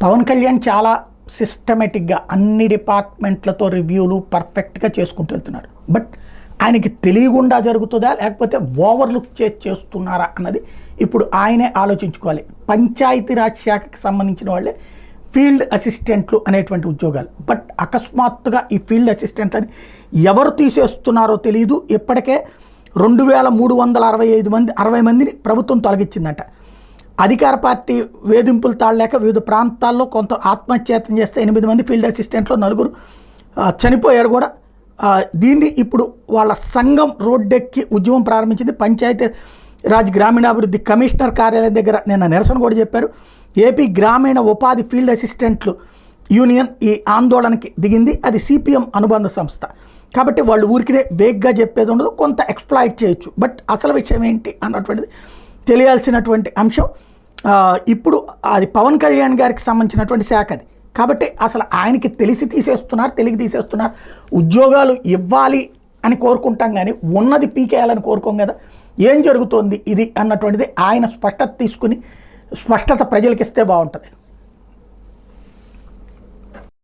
పవన్ కళ్యాణ్ చాలా సిస్టమేటిక్గా అన్ని డిపార్ట్మెంట్లతో రివ్యూలు పర్ఫెక్ట్గా చేసుకుంటూ వెళ్తున్నారు. బట్ ఆయనకి తెలియకుండా జరుగుతుందా లేకపోతే ఓవర్లుక్ చేస్తున్నారా అన్నది ఇప్పుడు ఆయనే ఆలోచించుకోవాలి. పంచాయతీరాజ్ శాఖకి సంబంధించిన వాళ్ళే ఫీల్డ్ అసిస్టెంట్లు అనేటువంటి ఉద్యోగాలు. బట్ అకస్మాత్తుగా ఈ ఫీల్డ్ అసిస్టెంట్ అని ఎవరు తీసేస్తున్నారో తెలియదు. ఇప్పటికే 2365 మంది 60 మందిని ప్రభుత్వం తొలగించిందంట. అధికార పార్టీ వేధింపులు తాళలేక వివిధ ప్రాంతాల్లో కొంత ఆత్మహత్యయత్నం చేస్తే 8 మంది ఫీల్డ్ అసిస్టెంట్లు 4 చనిపోయారు కూడా. దీన్ని ఇప్పుడు వాళ్ళ సంఘం రోడ్డెక్కి ఉద్యమం ప్రారంభించింది. పంచాయతీ రాజ్ గ్రామీణాభివృద్ధి కమిషనర్ కార్యాలయం దగ్గర నిన్న నిరసన కూడా చెప్పారు. ఏపీ గ్రామీణ ఉపాధి ఫీల్డ్ అసిస్టెంట్లు యూనియన్ ఈ ఆందోళనకి దిగింది. అది సిపిఎం అనుబంధ సంస్థ కాబట్టి వాళ్ళు ఊరికినే వేగ్గా చెప్పేది ఉండదు, కొంత ఎక్స్ప్లాయిట్ చేయొచ్చు. బట్ అసలు విషయం ఏంటి అన్నటువంటిది తెలియాల్సినటువంటి అంశం. ఇప్పుడు అది పవన్ కళ్యాణ్ గారికి సంబంధించినటువంటి శాఖ అది కాబట్టి అసలు ఆయనకి తెలిసి తీసేస్తున్నారు, తెలిసి తీసేస్తున్నారు. ఉద్యోగాలు ఇవ్వాలి అని కోరుకుంటాం కానీ ఉన్నది పీకేయాలని కోరుకోం కదా. ఏం జరుగుతోంది ఇది అన్నటువంటిది ఆయన స్పష్టత తీసుకుని స్పష్టత ప్రజలకి ఇస్తే బాగుంటుంది.